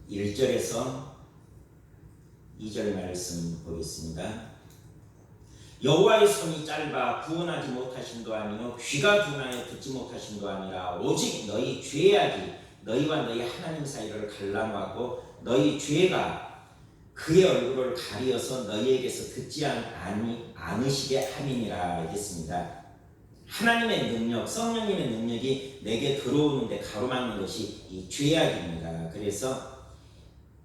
1절에서 2절 말씀 보겠습니다. 여호와의 손이 짧아 구원하지 못하심도 아니요 귀가 둔하여 듣지 못하심도 아니라 오직 너희 죄악이 너희와 너희 하나님 사이를 갈라놓고 너희 죄가 그의 얼굴을 가리어서 너희에게서 듣지 않으시게 함이니라 했습니다. 하나님의 능력, 성령님의 능력이 내게 들어오는데 가로막는 것이 이 죄악입니다. 그래서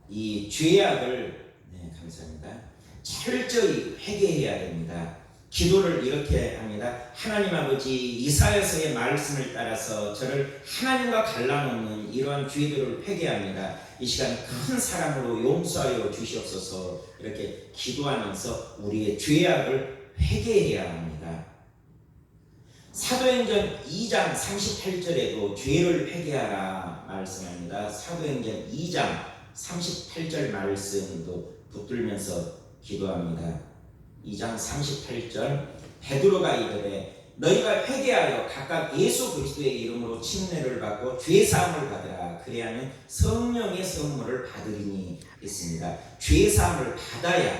이 죄악을 감사합니다. 철저히 회개해야 됩니다. 기도를 이렇게 합니다. 하나님 아버지, 이사야서의 말씀을 따라서 저를 하나님과 갈라놓는 이러한 죄들을 회개합니다. 이 시간 큰 사랑으로 용서하여 주시옵소서. 이렇게 기도하면서 우리의 죄악을 회개해야 합니다. 사도행전 2장 38절에도 죄를 회개하라 말씀합니다. 사도행전 2장 38절 말씀도 붙들면서 기도합니다. 2장 38절 베드로가 이르되 너희가 회개하여 각각 예수 그리스도의 이름으로 침례를 받고 죄사함을 받으라. 그리하면 성령의 선물을 받으리니 했습니다. 죄사함을 받아야,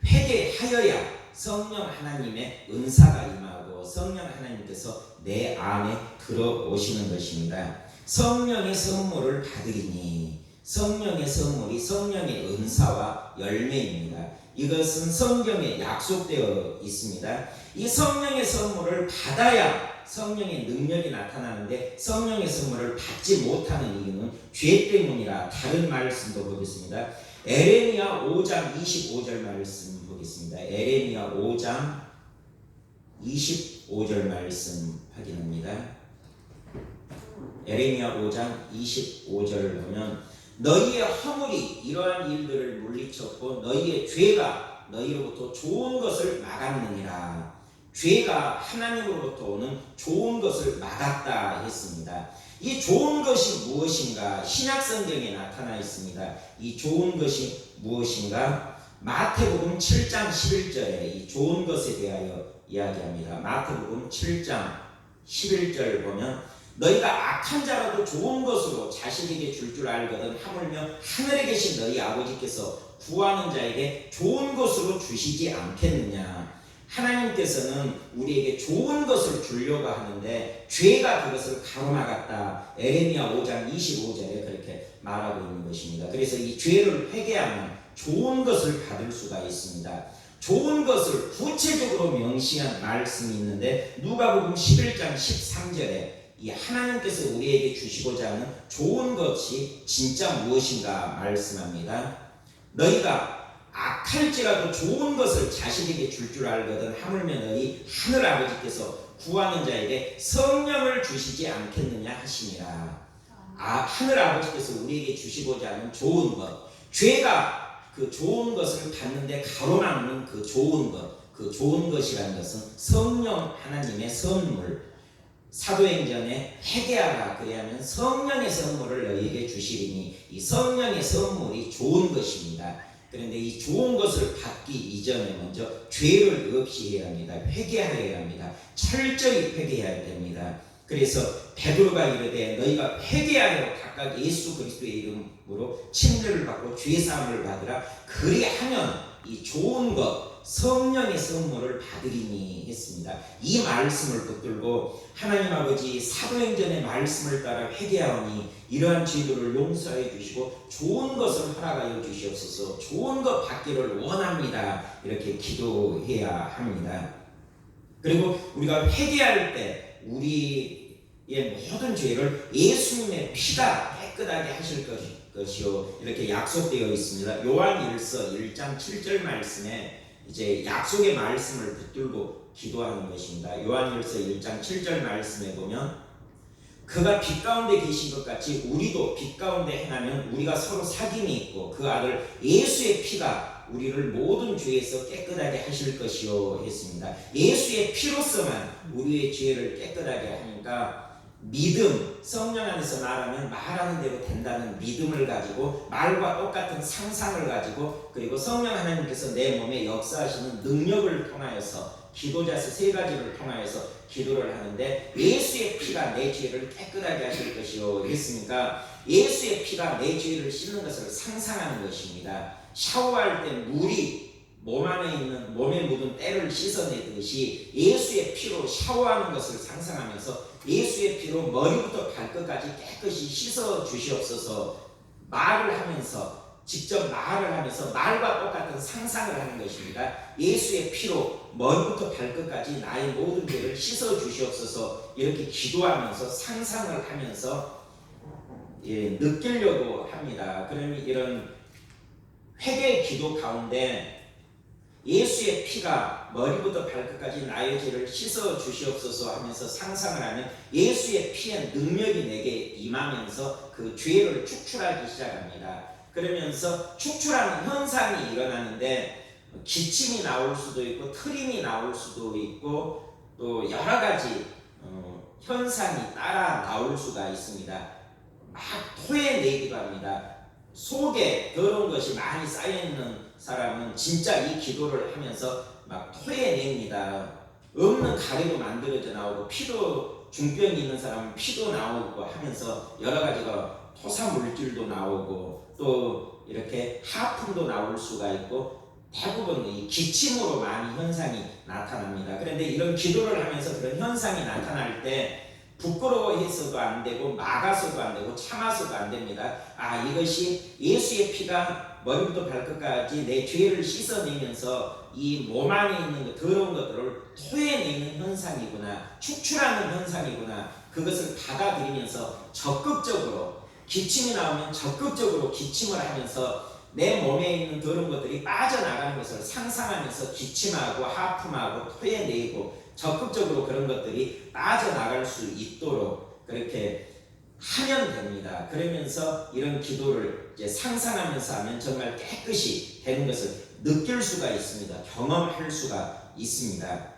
회개하여야 성령 하나님의 은사가 임하고 성령 하나님께서 내 안에 들어오시는 것입니다. 성령의 선물을 받으리니, 성령의 선물이 성령의 은사와 열매입니다. 이것은 성경에 약속되어 있습니다. 이 성령의 선물을 받아야 성령의 능력이 나타나는데 성령의 선물을 받지 못하는 이유는 죄 때문이라. 다른 말씀도 보겠습니다. 에레미야 5장 25절 말씀 보겠습니다. 에레미야 5장 25절 말씀 확인합니다. 에레미야 5장 25절을 보면 너희의 허물이 이러한 일들을 물리쳤고 너희의 죄가 너희로부터 좋은 것을 막았느니라. 죄가 하나님으로부터 오는 좋은 것을 막았다 했습니다. 이 좋은 것이 무엇인가? 신약 성경에 나타나 있습니다. 이 좋은 것이 무엇인가? 마태복음 7장 11절에 이 좋은 것에 대하여 이야기합니다. 마태복음 7장 11절 보면 너희가 악한 자라도 좋은 것으로 자식에게 줄 알거든 하물며 하늘에 계신 너희 아버지께서 구하는 자에게 좋은 것으로 주시지 않겠느냐. 하나님께서는 우리에게 좋은 것을 주려고 하는데 죄가 그것을 가로막았다. 에레미야 5장 25절에 그렇게 말하고 있는 것입니다. 그래서 이 죄를 회개하면 좋은 것을 받을 수가 있습니다. 좋은 것을 구체적으로 명시한 말씀이 있는데 누가복음 11장 13절에 이 하나님께서 우리에게 주시고자 하는 좋은 것이 진짜 무엇인가 말씀합니다. 너희가 악할지라도 좋은 것을 자식에게 줄 알거든 하물며 너희 하늘 아버지께서 구하는 자에게 성령을 주시지 않겠느냐 하시니라. 하늘 아버지께서 우리에게 주시고자 하는 좋은 것, 죄가 그 좋은 것을 받는데 가로막는 그 좋은 것, 그 좋은 것이라는 것은 성령 하나님의 선물. 사도행전에 회개하라 그리하면 성령의 선물을 너희에게 주시리니 이 성령의 선물이 좋은 것입니다. 그런데 이 좋은 것을 받기 이전에 먼저 죄를 없이 해야 합니다. 회개하여야 합니다. 철저히 회개해야 됩니다. 그래서 베드로가 이르되 너희가 회개하여 각각 예수 그리스도의 이름으로 침례를 받고 죄사함을 받으라. 그리하면 이 좋은 것 성령의 선물을 받으리니 했습니다. 이 말씀을 붙들고 하나님 아버지 사도행전의 말씀을 따라 회개하오니 이러한 죄들을 용서해 주시고 좋은 것을 허락하여 주시옵소서. 좋은 것 받기를 원합니다. 이렇게 기도해야 합니다. 그리고 우리가 회개할 때 우리의 모든 죄를 예수님의 피가 깨끗하게 하실 것이요 이렇게 약속되어 있습니다. 요한일서 1장 7절 말씀에 이제 약속의 말씀을 붙들고 기도하는 것입니다. 요한일서 1장 7절 말씀에 보면 그가 빛 가운데 계신 것 같이 우리도 빛 가운데 행하면 우리가 서로 사귐이 있고 그 아들 예수의 피가 우리를 모든 죄에서 깨끗하게 하실 것이요 했습니다. 예수의 피로서만 우리의 죄를 깨끗하게 하니까 믿음, 성령 안에서 말하면 말하는 대로 된다는 믿음을 가지고 말과 똑같은 상상을 가지고 그리고 성령 하나님께서 내 몸에 역사하시는 능력을 통하여서 기도 자세 3가지를 통하여서 기도를 하는데 예수의 피가 내 죄를 깨끗하게 하실 것이요 했으니까 예수의 피가 내 죄를 씻는 것을 상상하는 것입니다. 샤워할 때 물이 몸에 묻은 때를 씻어내듯이 예수의 피로 샤워하는 것을 상상하면서 예수의 피로 머리부터 발끝까지 깨끗이 씻어 주시옵소서 말을 하면서 직접 말을 하면서 말과 똑같은 상상을 하는 것입니다. 예수의 피로 머리부터 발끝까지 나의 모든 죄를 씻어 주시옵소서 이렇게 기도하면서 상상을 하면서 느끼려고 합니다. 그러면 이런 회개의 기도 가운데 예수의 피가 머리부터 발끝까지 나의 죄를 씻어 주시옵소서 하면서 상상을 하면 예수의 피의 능력이 내게 임하면서 그 죄를 축출하기 시작합니다. 그러면서 축출하는 현상이 일어나는데 기침이 나올 수도 있고 트림이 나올 수도 있고 또 여러 가지 현상이 따라 나올 수가 있습니다. 막 토해내기도 합니다. 속에 더러운 것이 많이 쌓여있는 사람은 진짜 이 기도를 하면서 막 토해냅니다. 없는 가래도 만들어져 나오고 피도 중병이 있는 사람은 피도 나오고 하면서 여러 가지가 토사물질도 나오고 또 이렇게 하품도 나올 수가 있고 대부분 이 기침으로 많이 현상이 나타납니다. 그런데 이런 기도를 하면서 그런 현상이 나타날 때 부끄러워해서도 안 되고 막아서도 안 되고 참아서도 안 됩니다. 이것이 예수의 피가 머리부터 발끝까지 내 죄를 씻어내면서 이 몸 안에 있는 그 더러운 것들을 토해내는 현상이구나, 축출하는 현상이구나, 그것을 받아들이면서 적극적으로 기침이 나오면 적극적으로 기침을 하면서 내 몸에 있는 더러운 것들이 빠져나가는 것을 상상하면서 기침하고 하품하고 토해내고 적극적으로 그런 것들이 빠져나갈 수 있도록 그렇게 하면 됩니다. 그러면서 이런 기도를 이제 상상하면서 하면 정말 깨끗이 되는 것을 느낄 수가 있습니다. 경험할 수가 있습니다.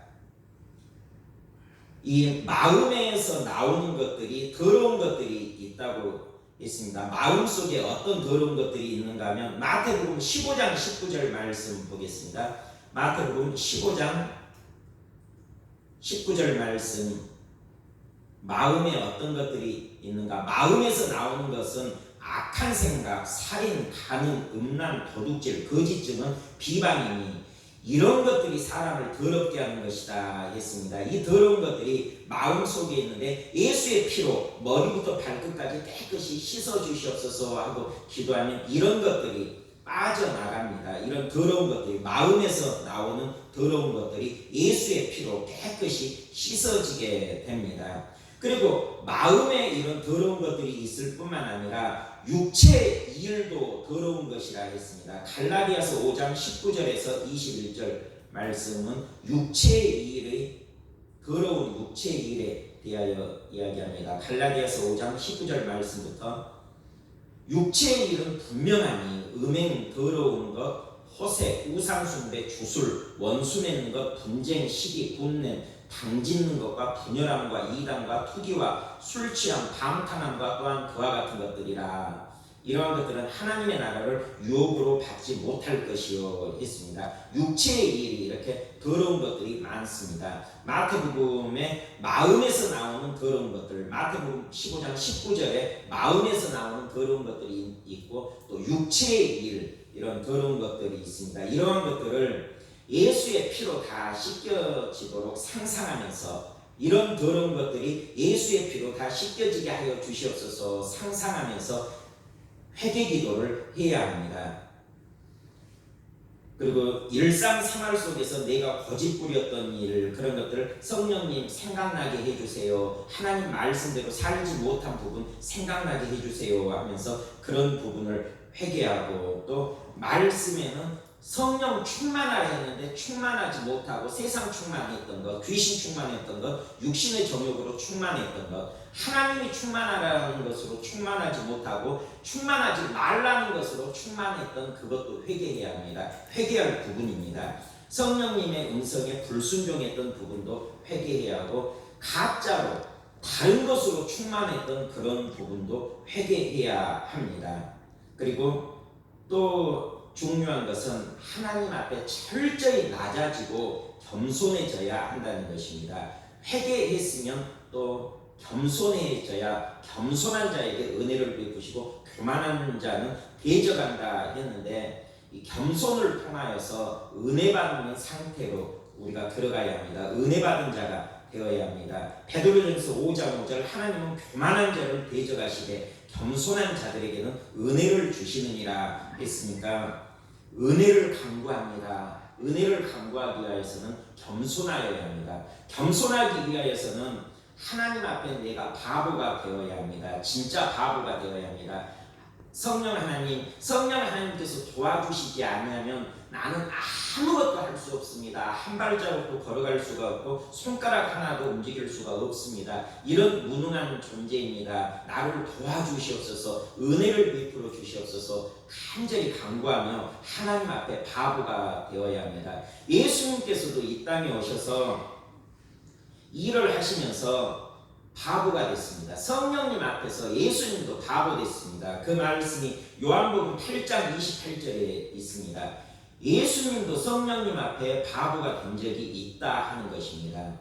이 마음에서 나오는 것들이 더러운 것들이 있다고 있습니다. 마음속에 어떤 더러운 것들이 있는가 하면 마태복음 15장 19절 말씀 보겠습니다. 마태복음 15장 19절 말씀, 마음에 어떤 것들이 있는가? 마음에서 나오는 것은 악한 생각, 살인, 간음, 음란, 도둑질, 거짓 증언, 비방이니 이런 것들이 사람을 더럽게 하는 것이다 했습니다. 이 더러운 것들이 마음속에 있는데 예수의 피로 머리부터 발끝까지 깨끗이 씻어 주시옵소서 하고 기도하면 이런 것들이 빠져나갑니다. 이런 더러운 것들이 마음에서 나오는 더러운 것들이 예수의 피로 깨끗이 씻어지게 됩니다. 그리고 마음에 이런 더러운 것들이 있을 뿐만 아니라 육체 일도 더러운 것이라 했습니다. 갈라디아서 5장 19절에서 21절 말씀은 육체의 일의 더러운 육체의 일에 대하여 이야기합니다. 갈라디아서 5장 19절 말씀부터 육체의 일은 분명하니 음행, 더러운 것, 호색, 우상숭배, 주술, 원수 맺는 것, 분쟁, 시기, 분냄, 당짓는 것과 분열함과 이단과 투기와 술취함, 방탕함과 또한 그와 같은 것들이라. 이러한 것들은 하나님의 나라를 유혹으로 받지 못할 것이요 했습니다. 육체의 일이 이렇게 더러운 것들이 많습니다. 마태복음에 마음에서 나오는 더러운 것들, 마태복음 15장 19절에 마음에서 나오는 더러운 것들이 있고 또 육체의 일, 이런 더러운 것들이 있습니다. 이러한 것들을 예수의 피로 다 씻겨지도록 상상하면서 이런 더러운 것들이 예수의 피로 다 씻겨지게 하여 주시옵소서 상상하면서 회개기도를 해야 합니다. 그리고 일상생활 속에서 내가 고집부렸던 일, 그런 것들을 성령님 생각나게 해주세요. 하나님 말씀대로 살지 못한 부분 생각나게 해주세요 하면서 그런 부분을 회개하고, 또 말씀에는 성령 충만하려 했는데 충만하지 못하고 세상 충만했던 것, 귀신 충만했던 것, 육신의 정욕으로 충만했던 것, 하나님이 충만하라는 것으로 충만하지 못하고 충만하지 말라는 것으로 충만했던 그것도 회개해야 합니다. 회개할 부분입니다. 성령님의 음성에 불순종했던 부분도 회개해야 하고, 가짜로 다른 것으로 충만했던 그런 부분도 회개해야 합니다. 그리고 또 중요한 것은 하나님 앞에 철저히 낮아지고 겸손해져야 한다는 것입니다. 회개했으면 또 겸손해져야 겸손한 자에게 은혜를 베푸시고 교만한 자는 대적한다 했는데, 이 겸손을 통하여서 은혜 받는 상태로 우리가 들어가야 합니다. 은혜 받은 자가 되어야 합니다. 베드로전서 5장 5절 하나님은 교만한 자를 대적하시되 겸손한 자들에게는 은혜를 주시느니라 했으니까 은혜를 강구합니다. 은혜를 강구하기 위하여서는 겸손하여야 합니다. 겸손하기 위하여서는 하나님 앞에 내가 바보가 되어야 합니다. 진짜 바보가 되어야 합니다. 성령 하나님께서 도와주시지 않으면 나는 아무것도 할 수 없습니다. 한 발자국도 걸어갈 수가 없고 손가락 하나도 움직일 수가 없습니다. 이런 무능한 존재입니다. 나를 도와주시옵소서, 은혜를 베풀어 주시옵소서 간절히 간구하며 하나님 앞에 바보가 되어야 합니다. 예수님께서도 이 땅에 오셔서 일을 하시면서 바보가 됐습니다. 성령님 앞에서 예수님도 바보 됐습니다. 그 말씀이 요한복음 8장 28절에 있습니다. 예수님도 성령님 앞에 바보가 된 적이 있다 하는 것입니다.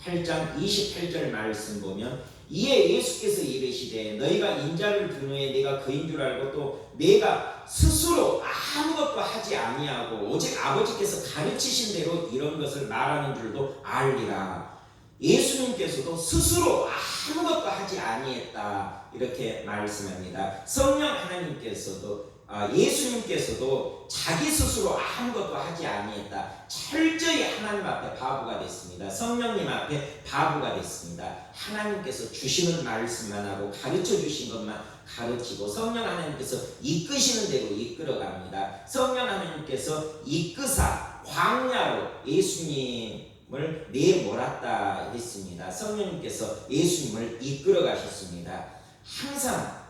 8장 28절 말씀 보면 이에 예수께서 이르시되 너희가 인자를 든 후에 내가 그인 줄 알고 또 내가 스스로 아무것도 하지 아니하고 오직 아버지께서 가르치신 대로 이런 것을 말하는 줄도 알리라. 예수님께서도 스스로 아무것도 하지 아니했다 이렇게 말씀합니다. 성령 하나님께서도 예수님께서도 자기 스스로 아무것도 하지 아니했다. 철저히 하나님 앞에 바보가 됐습니다. 성령님 앞에 바보가 됐습니다. 하나님께서 주시는 말씀만 하고 가르쳐 주신 것만 가르치고 성령 하나님께서 이끄시는 대로 이끌어갑니다. 성령 하나님께서 이끄사 광야로 예수님을 내몰았다 했습니다. 성령님께서 예수님을 이끌어 가셨습니다. 항상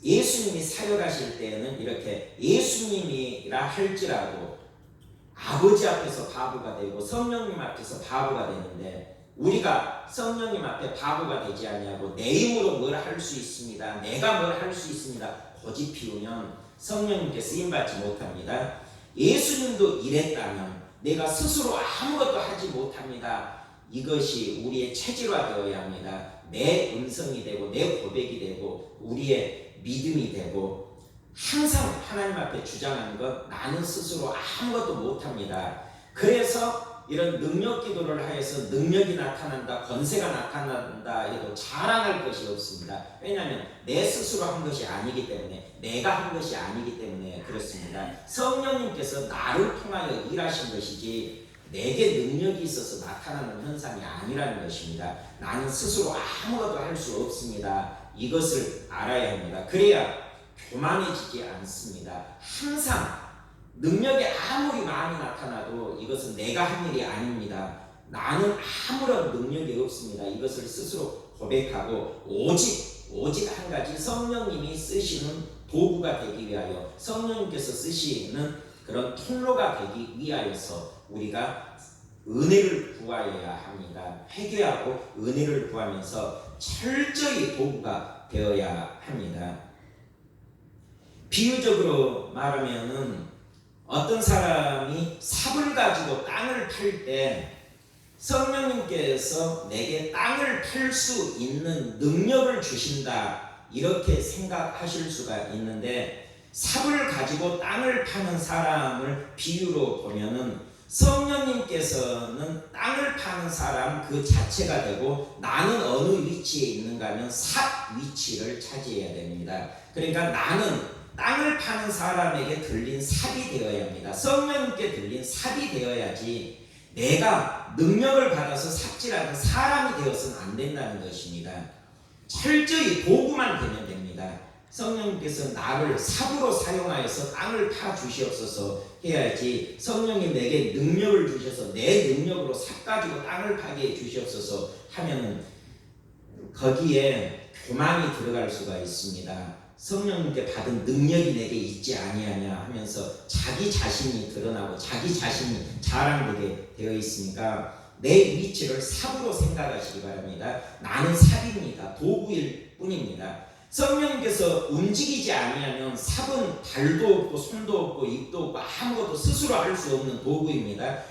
예수님이 사역하실 때에는 이렇게 예수님이라 할지라도 아버지 앞에서 바보가 되고 성령님 앞에서 바보가 되는데, 우리가 성령님 앞에 바보가 되지 아니하고 내 힘으로 뭘 할 수 있습니다, 내가 뭘 할 수 있습니다 고집 피우면 성령님께 쓰임받지 못합니다. 예수님도 이랬다면 내가 스스로 아무것도 하지 못합니다. 이것이 우리의 체질화 되어야 합니다. 내 음성이 되고 내 고백이 되고 우리의 믿음이 되고, 항상 하나님 앞에 주장하는 것 나는 스스로 아무것도 못합니다. 그래서 이런 능력 기도를 하여서 능력이 나타난다, 권세가 나타난다 해도 자랑할 것이 없습니다. 왜냐하면 내 스스로 한 것이 아니기 때문에, 내가 한 것이 아니기 때문에 그렇습니다. 성령님께서 나를 통하여 일하신 것이지 내게 능력이 있어서 나타나는 현상이 아니라는 것입니다. 나는 스스로 아무것도 할 수 없습니다. 이것을 알아야 합니다. 그래야 교만해지지 않습니다. 항상 능력이 아무리 많이 나타나도 이것은 내가 한 일이 아닙니다. 나는 아무런 능력이 없습니다. 이것을 스스로 고백하고 오직 한 가지, 성령님이 쓰시는 도구가 되기 위하여, 성령님께서 쓰시는 그런 통로가 되기 위하여서 우리가 은혜를 구하여야 합니다. 회개하고 은혜를 구하면서 철저히 도구가 되어야 합니다. 비유적으로 말하면은 어떤 사람이 삽을 가지고 땅을 팔 때 성령님께서 내게 땅을 팔 수 있는 능력을 주신다 이렇게 생각하실 수가 있는데, 삽을 가지고 땅을 파는 사람을 비유로 보면은 성령님께서는 땅을 파는 사람 그 자체가 되고, 나는 어느 위치에 있는가 하면 삽 위치를 차지해야 됩니다. 그러니까 나는 땅을 파는 사람에게 들린 삽이 되어야 합니다. 성령님께 들린 삽이 되어야지 내가 능력을 받아서 삽질하는 사람이 되어서는 안 된다는 것입니다. 철저히 도구만 되면 됩니다. 성령님께서 나를 삽으로 사용하여서 땅을 파 주시옵소서 해야지, 성령님 내게 능력을 주셔서 내 능력으로 삽 가지고 땅을 파게 해 주시옵소서 하면은 거기에 교만이 들어갈 수가 있습니다. 성령님께 받은 능력이 내게 있지 아니하냐 하면서 자기 자신이 드러나고 자기 자신이 자랑되게 되어 있으니까 내 위치를 삽으로 생각하시기 바랍니다. 나는 삽입니다. 도구일 뿐입니다. 성령님께서 움직이지 아니하면 삽은 발도 없고 손도 없고 입도 없고 아무것도 스스로 할 수 없는 도구입니다.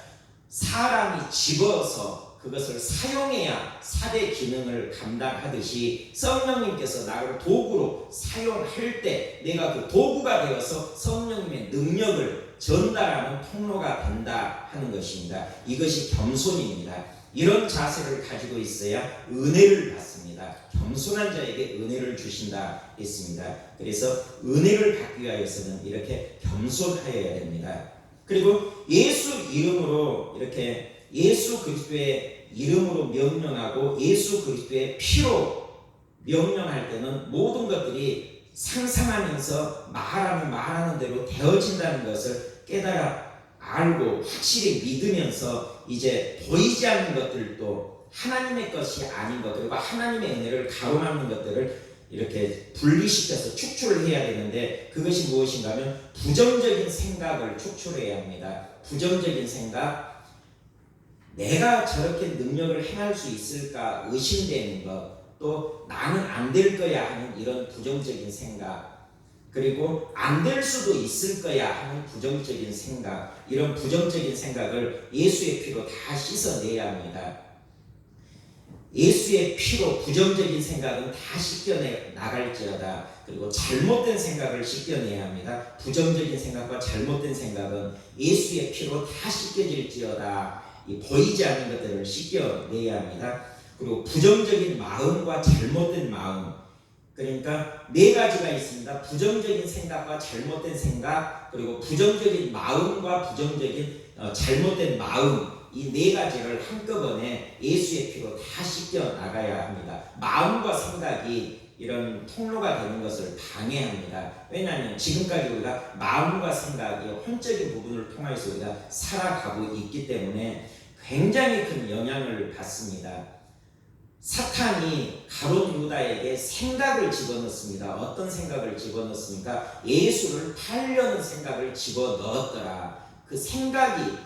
사람이 집어서 그것을 사용해야 사대 기능을 감당하듯이 성령님께서 나를 도구로 사용할 때 내가 그 도구가 되어서 성령님의 능력을 전달하는 통로가 된다 하는 것입니다. 이것이 겸손입니다. 이런 자세를 가지고 있어야 은혜를 받습니다. 겸손한 자에게 은혜를 주신다 했습니다. 그래서 은혜를 받기 위해서는 이렇게 겸손하여야 됩니다. 그리고 예수 이름으로 이렇게 예수 그리스도의 이름으로 명령하고 예수 그리스도의 피로 명령할 때는 모든 것들이 상상하면서 말하는 대로 되어진다는 것을 깨달아 알고 확실히 믿으면서 이제 보이지 않는 것들도 하나님의 것이 아닌 것 그리고 하나님의 은혜를 가로막는 것들을 이렇게 분리시켜서 축출을 해야 되는데 그것이 무엇인가 하면 부정적인 생각을 축출해야 합니다. 부정적인 생각, 내가 저렇게 능력을 행할 수 있을까 의심되는 것, 또 나는 안 될 거야 하는 이런 부정적인 생각, 그리고 안 될 수도 있을 거야 하는 부정적인 생각, 이런 부정적인 생각을 예수의 피로 다 씻어내야 합니다. 예수의 피로 부정적인 생각은 다 씻겨내 나갈지어다. 그리고 잘못된 생각을 씻겨내야 합니다. 부정적인 생각과 잘못된 생각은 예수의 피로 다 씻겨질지어다. 이 보이지 않는 것들을 씻겨내야 합니다. 그리고 부정적인 마음과 잘못된 마음, 그러니까 네 가지가 있습니다. 부정적인 생각과 잘못된 생각, 그리고 부정적인 마음과 부정적인 잘못된 마음, 이 네 가지를 한꺼번에 예수의 피로 다 씻겨 나가야 합니다. 마음과 생각이 이런 통로가 되는 것을 방해합니다. 왜냐하면 지금까지 우리가 마음과 생각이 혼적인 부분을 통해서 우리가 살아가고 있기 때문에 굉장히 큰 영향을 받습니다. 사탄이 가룟 유다에게 생각을 집어넣습니다. 어떤 생각을 집어넣습니까? 예수를 팔려는 생각을 집어넣었더라. 그 생각이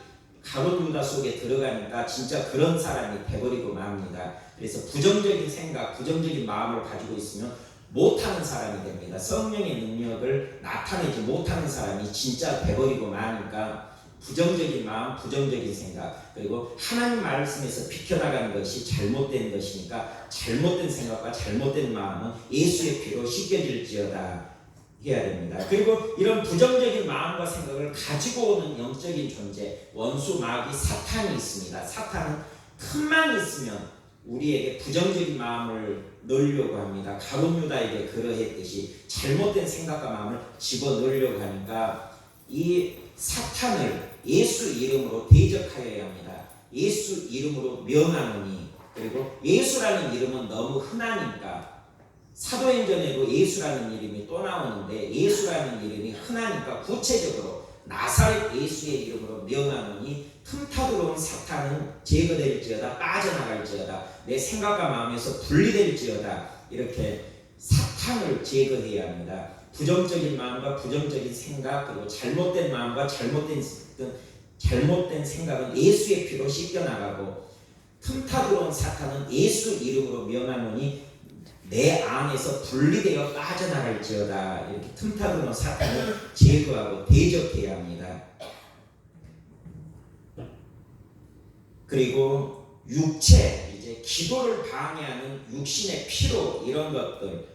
가룟 유다 속에 들어가니까 진짜 그런 사람이 돼버리고 맙니다. 그래서 부정적인 생각, 부정적인 마음을 가지고 있으면 못하는 사람이 됩니다. 성령의 능력을 나타내지 못하는 사람이 진짜 돼버리고 마니까 부정적인 마음, 부정적인 생각, 그리고 하나님 말씀에서 비켜나가는 것이 잘못된 것이니까 잘못된 생각과 잘못된 마음은 예수의 피로 씻겨질지어다 해야 됩니다. 그리고 이런 부정적인 마음과 생각을 가지고 오는 영적인 존재, 원수 마귀 사탄이 있습니다. 사탄은 틈만 있으면 우리에게 부정적인 마음을 넣으려고 합니다. 가룟 유다에게 그러했듯이 잘못된 생각과 마음을 집어넣으려고 하니까 이 사탄을 예수 이름으로 대적하여야 합니다. 예수 이름으로 명하노니, 그리고 예수라는 이름은 너무 흔하니까 사도행전에도 예수라는 이름이 또 나오는데 예수라는 이름이 흔하니까 구체적으로 나사렛 예수의 이름으로 명하노니 틈타 들어온 사탄은 제거될지어다, 빠져나갈지어다, 내 생각과 마음에서 분리될지어다, 이렇게 사탄을 제거해야 합니다. 부정적인 마음과 부정적인 생각, 그리고 잘못된 마음과 잘못된 생각은 예수의 피로 씻겨나가고, 틈타 들어온 사탄은 예수 이름으로 명하노니 내 안에서 분리되어 빠져나갈지어다. 이렇게 틈타 들어온 사탄을 제거하고 대적해야 합니다. 그리고 육체, 이제 기도를 방해하는 육신의 피로, 이런 것들,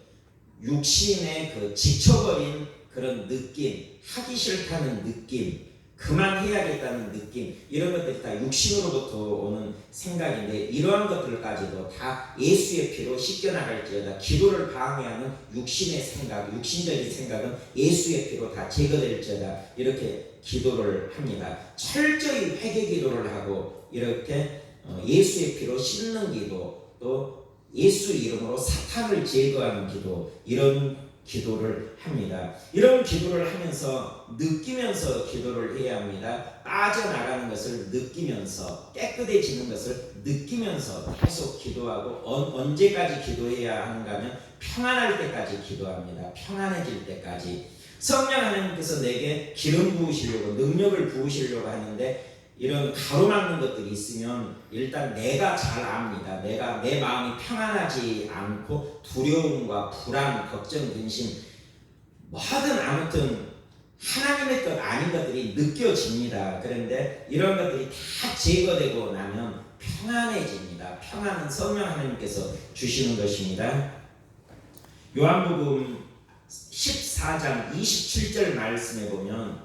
육신의 그 지쳐버린 그런 느낌, 하기 싫다는 느낌, 그만해야겠다는 느낌, 이런 것들이 다 육신으로부터 오는 생각인데 이러한 것들까지도 다 예수의 피로 씻겨나갈지어다. 기도를 방해하는 육신의 생각, 육신적인 생각은 예수의 피로 다 제거될지어다. 이렇게 기도를 합니다. 철저히 회개 기도를 하고 이렇게 예수의 피로 씻는 기도, 또 예수 이름으로 사탄을 제거하는 기도, 이런 기도를 합니다. 이런 기도를 하면서 느끼면서 기도를 해야 합니다. 빠져나가는 것을 느끼면서, 깨끗해지는 것을 느끼면서 계속 기도하고, 언제까지 기도해야 하는가 하면 평안할 때까지 기도합니다. 평안해질 때까지. 성령 하나님께서 내게 기름 부으시려고, 능력을 부으시려고 하는데 이런 가로막는 것들이 있으면 일단 내가 잘 압니다. 내 마음이 평안하지 않고 두려움과 불안, 걱정, 근심, 뭐든 아무튼 하나님의 것 아닌 것들이 느껴집니다. 그런데 이런 것들이 다 제거되고 나면 평안해집니다. 평안은 성령 하나님께서 주시는 것입니다. 요한복음 14장 27절 말씀에 보면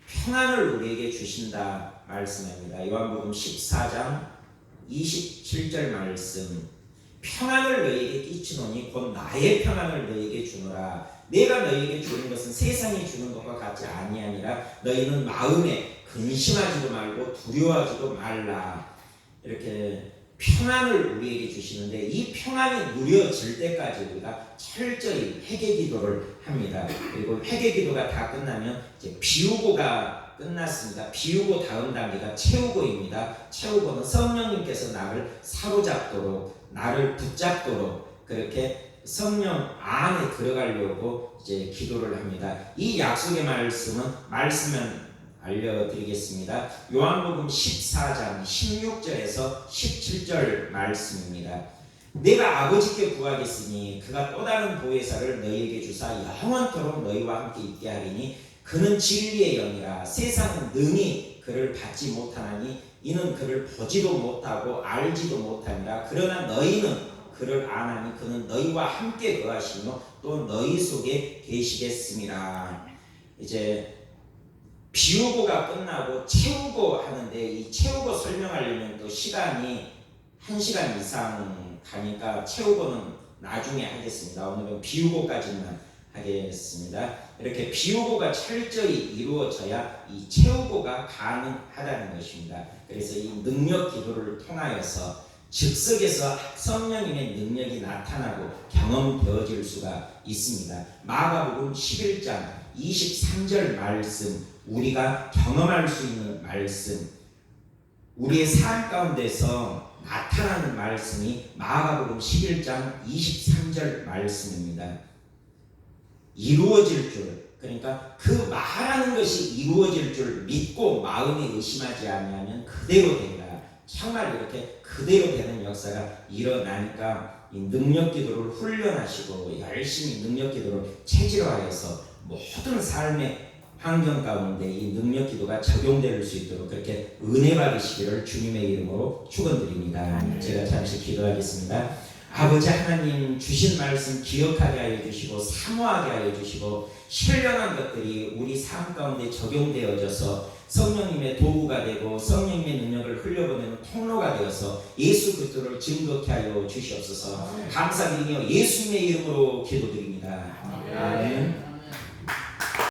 평안을 우리에게 주신다 말씀합니다. 요한복음 14장 27절 말씀, 평안을 너희에게 끼치노니 곧 나의 평안을 너희에게 주노라. 내가 너희에게 주는 것은 세상이 주는 것과 같지 아니하니라. 너희는 마음에 근심하지도 말고 두려워하지도 말라. 이렇게 평안을 우리에게 주시는데, 이 평안이 누려질 때까지 우리가 철저히 회개기도를 합니다. 그리고 회개기도가 다 끝나면 이제 비우고가 끝났습니다. 비우고 다음 단계가 채우고입니다. 채우고는 성령님께서 나를 사로잡도록, 나를 붙잡도록 그렇게 성령 안에 들어가려고 이제 기도를 합니다. 이 약속의 말씀은 알려드리겠습니다. 요한복음 14장 16절에서 17절 말씀입니다. 내가 아버지께 구하겠으니 그가 또 다른 보혜사를 너희에게 주사 영원토록 너희와 함께 있게 하리니 그는 진리의 영이라. 세상은 능히 그를 받지 못하나니 이는 그를 보지도 못하고 알지도 못하니라. 그러나 너희는 그를 아나니 그는 너희와 함께 거하시며 또 너희 속에 계시겠음이라. 이제 비우고가 끝나고 채우고 하는데, 이 채우고 설명하려면 또 시간이 1시간 이상 가니까 채우고는 나중에 하겠습니다. 오늘은 비우고까지만 하겠습니다. 이렇게 비우고가 철저히 이루어져야 이 채우고가 가능하다는 것입니다. 그래서 이 능력 기도를 통하여서 즉석에서 성령님의 능력이 나타나고 경험되어질 수가 있습니다. 마가복음 11장 23절 말씀, 우리가 경험할 수 있는 말씀, 우리의 삶 가운데서 나타나는 말씀이 마가복음 11장 23절 말씀입니다. 이루어질 줄, 그러니까 그 말하는 것이 이루어질 줄 믿고 마음에 의심하지 아니하면 그대로 된다. 정말 이렇게 그대로 되는 역사가 일어나니까 이 능력기도를 훈련하시고 열심히 능력기도를 체질화해서 모든 삶의 환경 가운데 이 능력기도가 적용될 수 있도록 그렇게 은혜 받으시기를 주님의 이름으로 축원드립니다. 제가 잠시 기도하겠습니다. 아버지 하나님, 주신 말씀 기억하게 하여 주시고 사모하게 하여 주시고 신령한 것들이 우리 삶 가운데 적용되어져서 성령님의 도구가 되고 성령님의 능력을 흘려보내는 통로가 되어서 예수 그리스도를 증거케 하여 주시옵소서. 감사드리며 예수님의 이름으로 기도드립니다. 아멘.